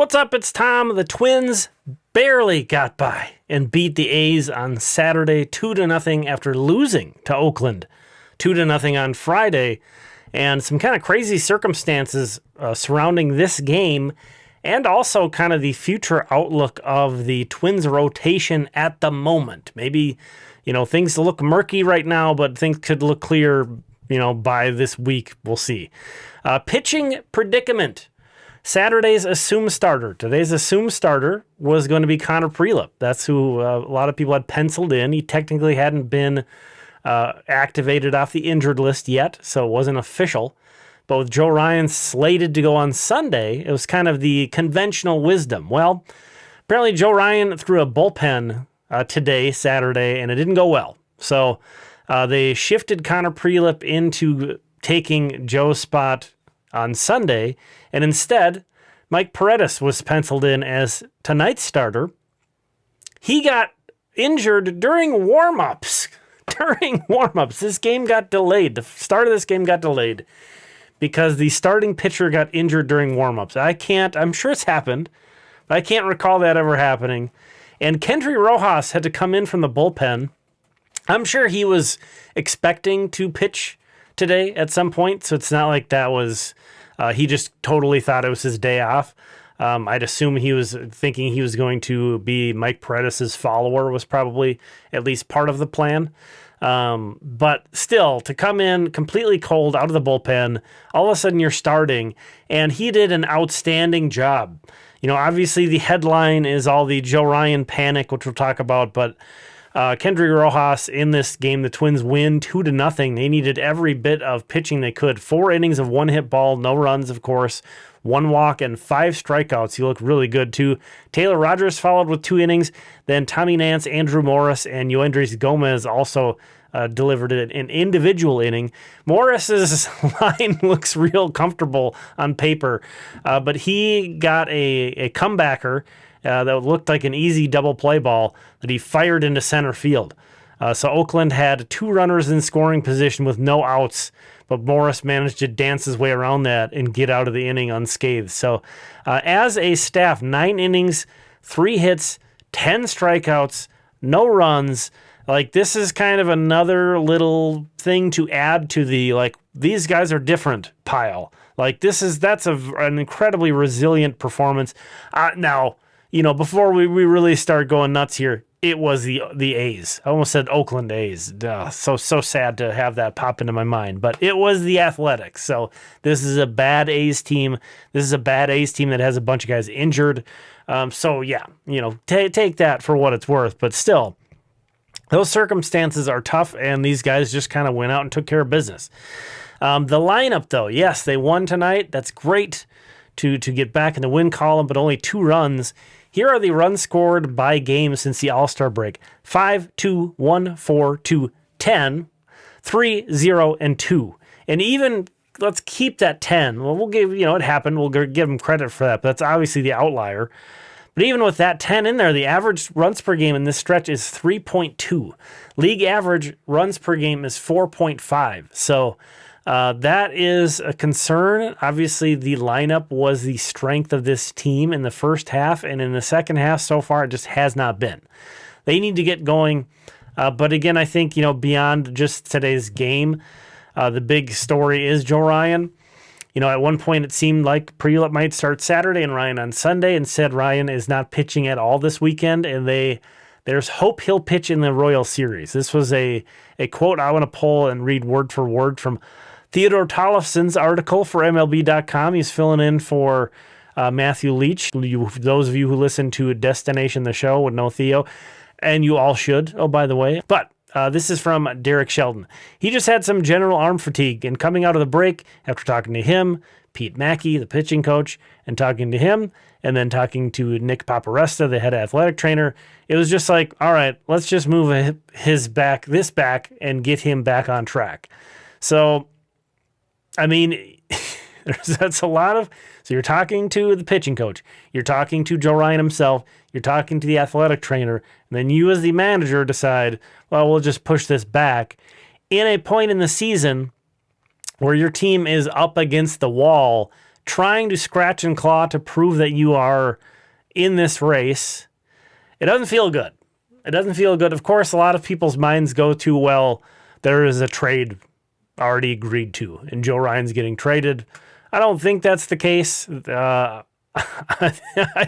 What's up? It's Tom. The Twins barely got by and beat the A's on Saturday 2-0 after losing to Oakland 2-0 on Friday. And some kind of crazy circumstances surrounding this game and also kind of the future outlook of the Twins rotation at the moment. Maybe, things look murky right now, but things could look clear, by this week. We'll see. Pitching predicament. Saturday's assumed starter. Today's assumed starter was going to be Connor Prelip. That's who a lot of people had penciled in. He technically hadn't been activated off the injured list yet, so it wasn't official. But with Joe Ryan slated to go on Sunday, it was kind of the conventional wisdom. Well, apparently Joe Ryan threw a bullpen today, Saturday, and it didn't go well. So they shifted Connor Prelip into taking Joe's spot on Sunday, and instead, Mike Paredes was penciled in as tonight's starter. He got injured during warm-ups. This game got delayed. The start of this game got delayed because the starting pitcher got injured during warm-ups. I'm sure it's happened, but I can't recall that ever happening. And Kendry Rojas had to come in from the bullpen. I'm sure he was expecting to pitch today at some point, so it's not like that was he just totally thought it was his day off. I'd assume he was thinking he was going to be Mike Paredes' follower was probably at least part of the plan. But still, to come in completely cold out of the bullpen, all of a sudden you're starting, and he did an outstanding job. Obviously the headline is all the Joe Ryan panic, which we'll talk about, but Kendry Rojas in this game, the Twins win 2-0. They needed every bit of pitching they could. 4 innings of one-hit ball, no runs, of course, 1 walk, and 5 strikeouts. He looked really good, too. Taylor Rogers followed with 2 innings. Then Tommy Nance, Andrew Morris, and Yoendrys Gomez also delivered an individual inning. Morris's line looks real comfortable on paper, but he got a comebacker that looked like an easy double play ball that he fired into center field. So Oakland had 2 runners in scoring position with no outs, but Morris managed to dance his way around that and get out of the inning unscathed. So as a staff, 9 innings, 3 hits, 10 strikeouts, no runs. This is kind of another little thing to add to the, these guys are different pile. That's an incredibly resilient performance. Now, before we really start going nuts here, it was the A's. I almost said Oakland A's. So sad to have that pop into my mind. But it was the Athletics. So this is a bad A's team. This is a bad A's team that has a bunch of guys injured. Take that for what it's worth. But still, those circumstances are tough, and these guys just kind of went out and took care of business. The lineup, though, yes, they won tonight. That's great to get back in the win column, but only 2 runs. Here are the runs scored by game since the All-Star break. 5, 2, 1, 4, 2, 10, 3, 0, and 2. And even, let's keep that 10. Well, we'll give, it happened. We'll give them credit for that, but that's obviously the outlier. But even with that 10 in there, the average runs per game in this stretch is 3.2. League average runs per game is 4.5. So that is a concern. Obviously, the lineup was the strength of this team in the first half, and in the second half so far, it just has not been. They need to get going. But again, I think, beyond just today's game, the big story is Joe Ryan. At one point, it seemed like Prelip might start Saturday and Ryan on Sunday. Instead, Ryan is not pitching at all this weekend, and there's hope he'll pitch in the Royal Series. This was a quote I want to pull and read word for word from Theodore Tollefson's article for MLB.com. He's filling in for Matthew Leach. Those of you who listen to Destination the Show would know Theo, and you all should, oh, by the way. But this is from Derek Sheldon. He just had some general arm fatigue, and coming out of the break, after talking to him, Pete Mackey, the pitching coach, and talking to him, and then talking to Nick Paparesta, the head athletic trainer, it was just like, all right, let's just move this back, and get him back on track. So, I mean, that's a lot of... So you're talking to the pitching coach, you're talking to Joe Ryan himself, you're talking to the athletic trainer, and then you as the manager decide, well, we'll just push this back. In a point in the season where your team is up against the wall trying to scratch and claw to prove that you are in this race, it doesn't feel good. It doesn't feel good. Of course, a lot of people's minds go to, well, there is a trade already agreed to, and Joe Ryan's getting traded. I don't think that's the case. I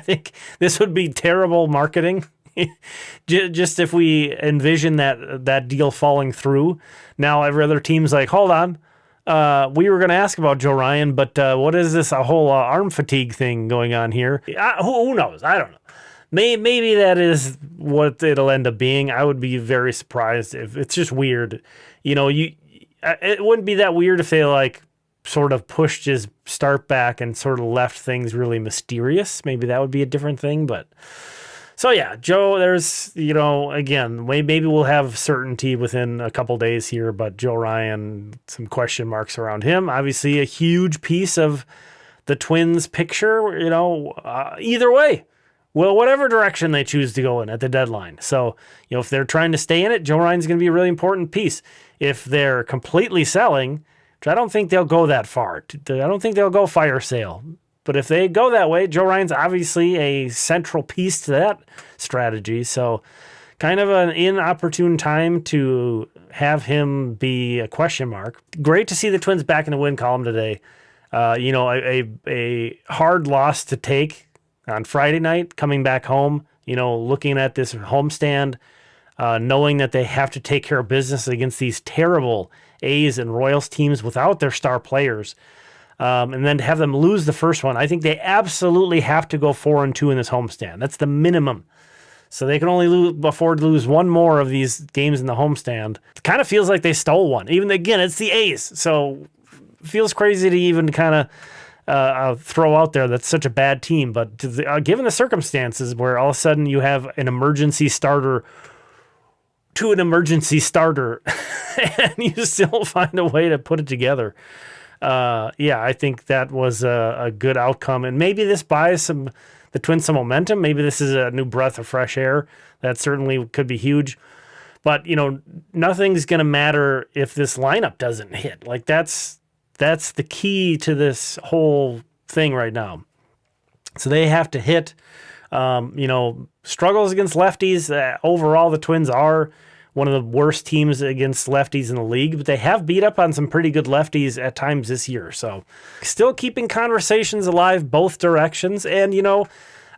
think this would be terrible marketing. Just if we envision that deal falling through. Now every other team's like, hold on, we were going to ask about Joe Ryan, but what is this, a whole arm fatigue thing going on here? Who knows? I don't know. Maybe that is what it'll end up being. I would be very surprised if it's just weird. It wouldn't be that weird if they like sort of pushed his start back and sort of left things really mysterious. Maybe that would be a different thing, but so yeah, Joe, there's, again, maybe we'll have certainty within a couple days here, but Joe Ryan, some question marks around him. Obviously a huge piece of the Twins picture, either way. Well, whatever direction they choose to go in at the deadline. So, if they're trying to stay in it, Joe Ryan's going to be a really important piece. If they're completely selling, which I don't think they'll go that far. I don't think they'll go fire sale. But if they go that way, Joe Ryan's obviously a central piece to that strategy. So kind of an inopportune time to have him be a question mark. Great to see the Twins back in the win column today. A hard loss to take on Friday night, coming back home, looking at this homestand, knowing that they have to take care of business against these terrible A's and Royals teams without their star players. And then to have them lose the first one, I think they absolutely have to go 4-2 in this homestand. That's the minimum. So they can only afford to lose one more of these games in the homestand. It kind of feels like they stole one. Even again, it's the A's, so it feels crazy to even kind of throw out there that's such a bad team. But given the circumstances where all of a sudden you have an emergency starter to an emergency starter, and you still find a way to put it together. I think that was a good outcome. And maybe this buys the Twins some momentum. Maybe this is a new breath of fresh air. That certainly could be huge. But, nothing's going to matter if this lineup doesn't hit. Like, that's the key to this whole thing right now. So they have to hit. Struggles against lefties. Overall, the Twins are one of the worst teams against lefties in the league, but they have beat up on some pretty good lefties at times this year. So still keeping conversations alive both directions. And,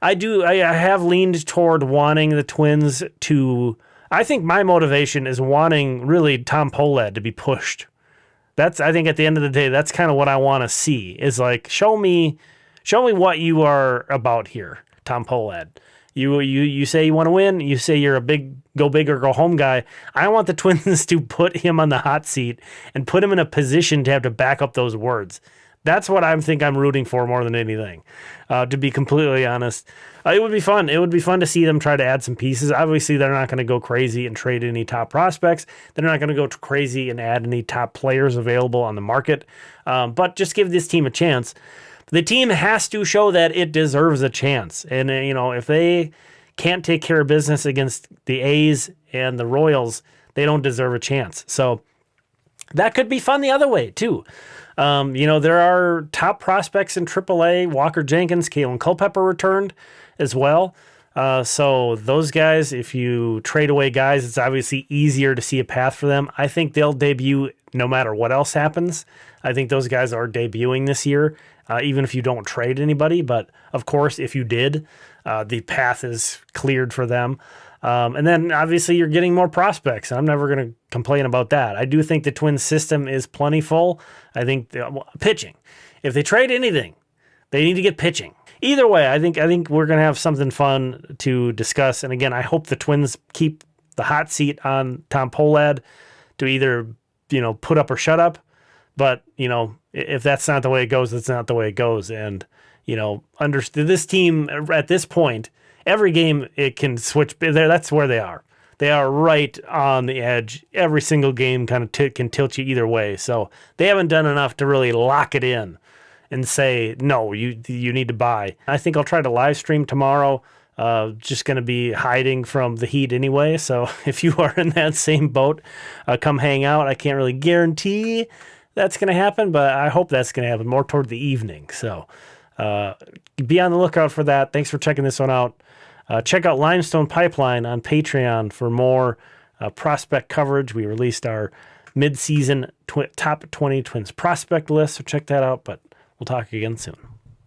I have leaned toward wanting the Twins to, I think my motivation is wanting really Tom Pohlad to be pushed. I think at the end of the day, that's kind of what I want to see is like, show me what you are about here, Tom Pohlad. You say you want to win. You say you're a go big or go home guy. I want the Twins to put him on the hot seat and put him in a position to have to back up those words. That's what I'm rooting for more than anything, to be completely honest. It would be fun. It would be fun to see them try to add some pieces. Obviously, they're not going to go crazy and trade any top prospects. They're not going to go crazy and add any top players available on the market. But just give this team a chance. The team has to show that it deserves a chance. And, if they can't take care of business against the A's and the Royals, they don't deserve a chance. So that could be fun the other way, too. There are top prospects in AAA. Walker Jenkins, Kalen Culpepper returned as well. So those guys, if you trade away guys, it's obviously easier to see a path for them. I think they'll debut no matter what else happens. I think those guys are debuting this year, even if you don't trade anybody. But, of course, if you did, the path is cleared for them. And then, obviously, you're getting more prospects. I'm never going to complain about that. I do think the Twins system is plentiful. I think pitching. If they trade anything, they need to get pitching. Either way, I think we're going to have something fun to discuss. And, again, I hope the Twins keep the hot seat on Tom Pohlad to either, put up or shut up. But, if that's not the way it goes, that's not the way it goes. And, this team at this point, every game it can switch. That's where they are. They are right on the edge. Every single game kind of can tilt you either way. So they haven't done enough to really lock it in and say, no, you need to buy. I think I'll try to live stream tomorrow. Just going to be hiding from the heat anyway. So if you are in that same boat, come hang out. I can't really guarantee that's going to happen, but I hope that's going to happen more toward the evening. So be on the lookout for that. Thanks for checking this one out. Check out Limestone Pipeline on Patreon for more prospect coverage. We released our mid-season top 20 Twins prospect list, so check that out. But we'll talk again soon.